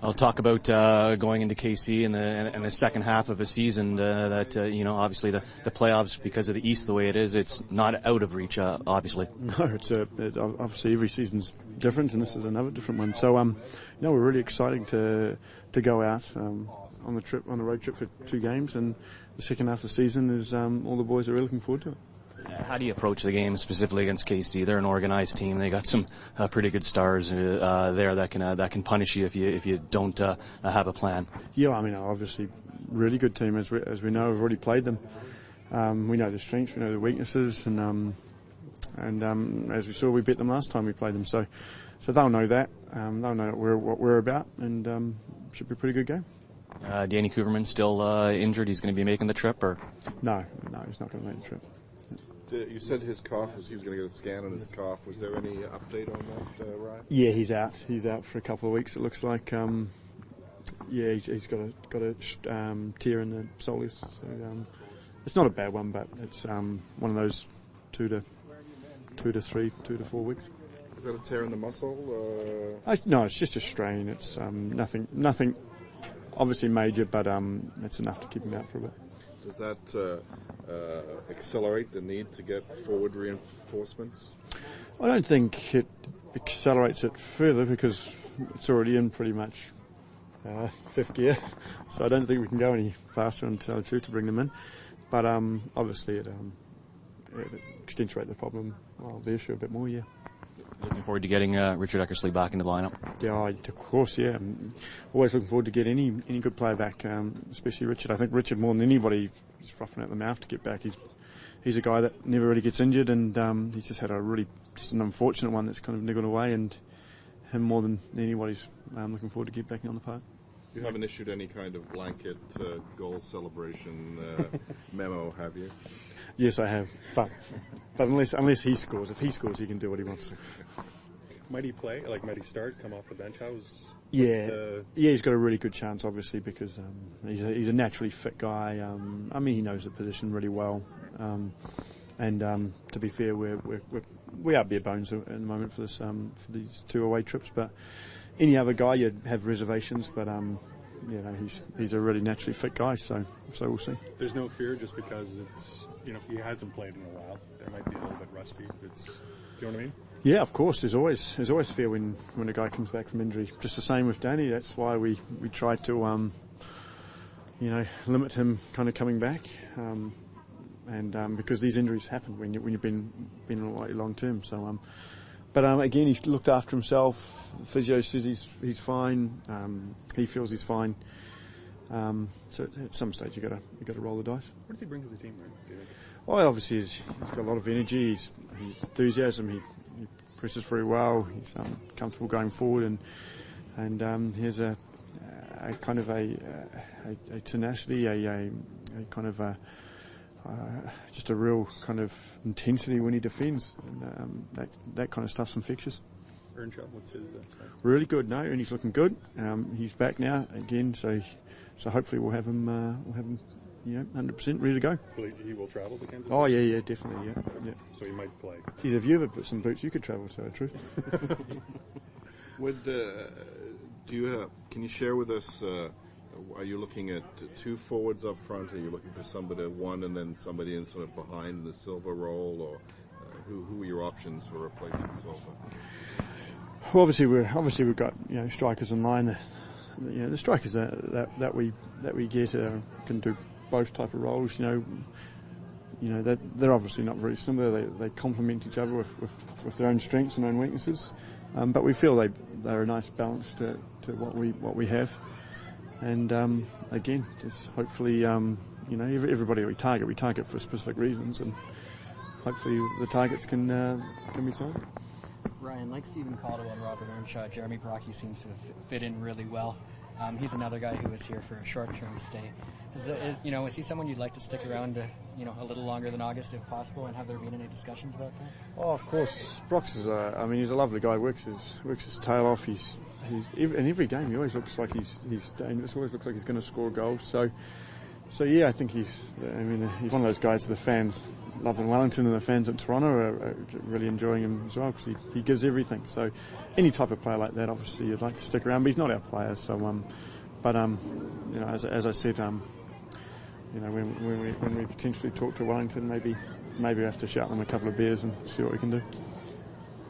I'll talk about going into KC in the second half of a season that obviously the playoffs, because of the East the way it is, it's not out of reach, obviously. No, obviously every season's different, and this is another different one. So we're really excited to go out on the road trip for 2 games, and the second half of the season is all the boys are really looking forward to it. How do you approach the game specifically against KC? They're an organized team. They got some pretty good stars there that can punish you if you don't have a plan. Yeah, I mean, obviously, really good team as we know. We've already played them. We know the strengths, we know the weaknesses, and as we saw, we beat them last time we played them. So they'll know that. They'll know what we're about, and should be a pretty good game. Danny Cooverman still injured. He's going to be making the trip, or no, he's not going to make the trip. You said his cough, he was going to get a scan on his cough. Was there any update on that, Ryan? Yeah, he's out. He's out for a couple of weeks, it looks like. He's got a tear in the soleus. So, it's not a bad one, but it's one of those 2 to 4 weeks. Is that a tear in the muscle? No, it's just a strain. It's nothing obviously major, but it's enough to keep him out for a bit. Does that accelerate the need to get forward reinforcements? I don't think it accelerates it further because it's already in pretty much 5th gear. So I don't think we can go any faster until to bring them in. But obviously it accentuates the problem, the issue a bit more, yeah. Looking forward to getting Richard Eckersley back into the lineup. Yeah, of course, yeah. I'm always looking forward to get any good player back, especially Richard. I think Richard, more than anybody, is frothing at the mouth to get back. He's a guy that never really gets injured, and he's just had an unfortunate one that's kind of niggled away, and him more than anybody's looking forward to get back on the park. You haven't issued any kind of blanket goal celebration memo, have you? Yes, I have, but unless he scores. If he scores, he can do what he wants. Might he play? Might he start? Come off the bench? He's got a really good chance, obviously, because he's a naturally fit guy. He knows the position really well, and to be fair, we are bare bones at the moment for this for these 2 away trips. But any other guy, you'd have reservations. But he's a really naturally fit guy, so we'll see. There's no fear just because it's he hasn't played in a while. There might be a little bit rusty. Do you know what I mean? Yeah, of course. There's always fear when a guy comes back from injury. Just the same with Danny. That's why we try to limit him kind of coming back, and because these injuries happen when you've been long term. So but again, he's looked after himself. The physio says he's fine. He feels he's fine. So at some stage you got to roll the dice. What does he bring to the team, right? Well, obviously he's got a lot of energy. He's enthusiasm. He presses very well. He's comfortable going forward, and he has a kind of a tenacity, a kind of just a real kind of intensity when he defends, and that kind of stuff's infectious. Earnshaw, what's his status? Really good. No, and he's looking good. He's back now again, so hopefully we'll have him 100% ready to go. He will travel to Kansas? Oh yeah, definitely, yeah. So he might play. Geez, if you ever put some boots, you could travel. So true. Can you share with us? Are you looking at 2 forwards up front? Are you looking for somebody one and then somebody in sort of behind the Silva role, or who are your options for replacing Silva? Well, obviously we've got strikers in line. The strikers that we get can do both type of roles. They're obviously not very similar. They complement each other with their own strengths and own weaknesses. But we feel they're a nice balance to what we have. And again, just hopefully everybody we target for specific reasons, and hopefully the targets can be signed. Ryan, like Stephen Caldwell and Robert Earnshaw, Jeremy Brockie seems to fit in really well. He's another guy who was here for a short-term stay. Is he someone you'd like to stick around to, a little longer than August if possible, and have there been any discussions about that? Oh, of course. Brox is he's a lovely guy. Works his tail off. He's in every game. He always looks like he's dangerous. Always looks like he's going to score goals. So yeah, I think he's one of those guys the fans loving Wellington, and the fans at Toronto are really enjoying him as well because he gives everything. So any type of player like that, obviously, you'd like to stick around, but he's not our player. So, you know, as I said, you know, when we potentially talk to Wellington, maybe we have to shout them a couple of beers and see what we can do.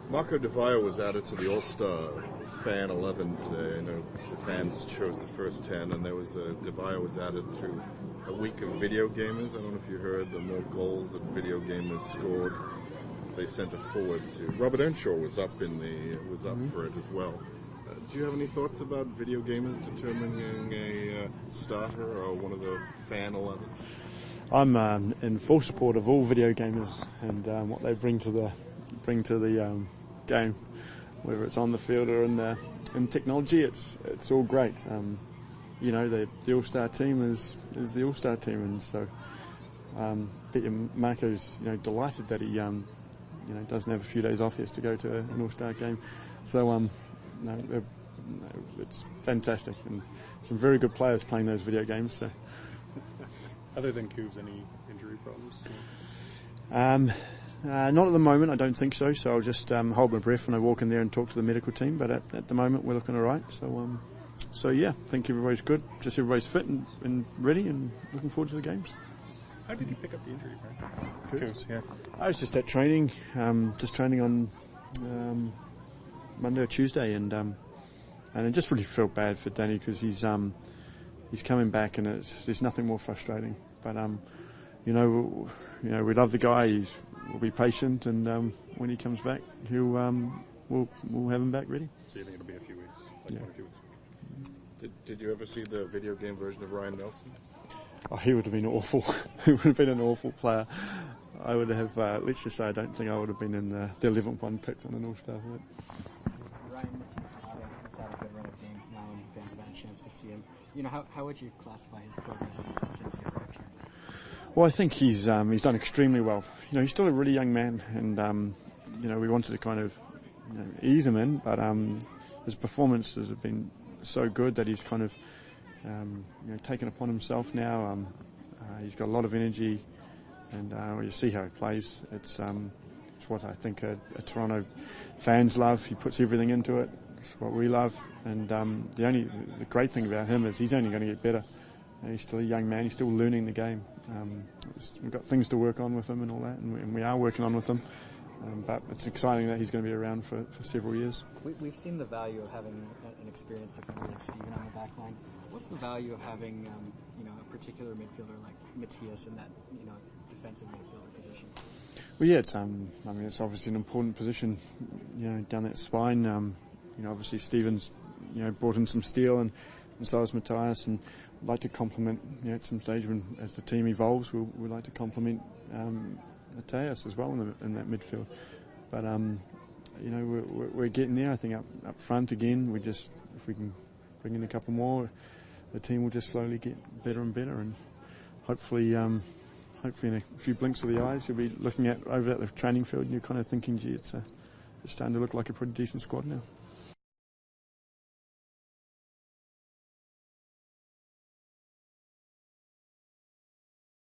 Marco Di Vaio was added to the All-Star Fan 11 today. I know the fans chose the first 10, and there was Di Vaio was added through a week of video gamers. I don't know if you heard, the more goals that video gamers scored, they sent it forward to. Robert Earnshaw was up for it as well. Do you have any thoughts about video gamers determining a starter or one of the Fan 11? I'm in full support of all video gamers and what they bring to the game, whether it's on the field or in technology. It's all great. You know, the All-Star team is the All-Star team, and so bet you Marco's delighted that he doesn't have a few days off. He has to go to an All-Star game. So it's fantastic, and some very good players playing those video games. So. Other than Cooves, any injury problems? Not at the moment, I don't think so. So I'll just hold my breath when I walk in there and talk to the medical team. But at the moment, we're looking all right. So yeah, I think everybody's good. Just everybody's fit and ready, and looking forward to the games. How did you pick up the injury, Brian? Cooves, yeah. I was just at training, on Monday or Tuesday, and I just really felt bad for Danny because he's coming back, and there's nothing more frustrating. But we love the guy. We'll be patient, and when he comes back, we'll have him back ready. So you think it'll be a few weeks? Yeah. A few weeks. Did you ever see the video game version of Ryan Nelsen? Oh, he would have been awful. He would have been an awful player. I would have. Let's just say, I don't think I would have been in the 11th one picked on an All-Star. Ryan, he's had a good run of games now, and fans have had a chance to see him. How would you classify his progress since he arrived here? Well, I think he's done extremely well. He's still a really young man, and we wanted to kind of ease him in, but his performances have been so good that he's kind of taken upon himself now. He's got a lot of energy, and you see how he plays. It's what I think a Toronto fans love. He puts everything into it. It's what we love, and the great thing about him is he's only going to get better. He's still a young man. He's still learning the game. We've got things to work on with him and all that, and we are working on with him. But it's exciting that he's going to be around for several years. We've seen the value of having an experienced defender like Steven on the back line. What's the value of having a particular midfielder like Matthias in that defensive midfielder position? Well, yeah, it's obviously an important position, down that spine. Obviously Steven's brought in some steel, and so has Matthias, and we'd like to complement. At some stage, as the team evolves, we'd like to complement Matthias as well in that midfield. But we're getting there. I think up front again, if we can bring in a couple more, the team will just slowly get better and better, and hopefully in a few blinks of the eyes, you'll be looking over at the training field and you're kind of thinking, gee, it's starting to look like a pretty decent squad now.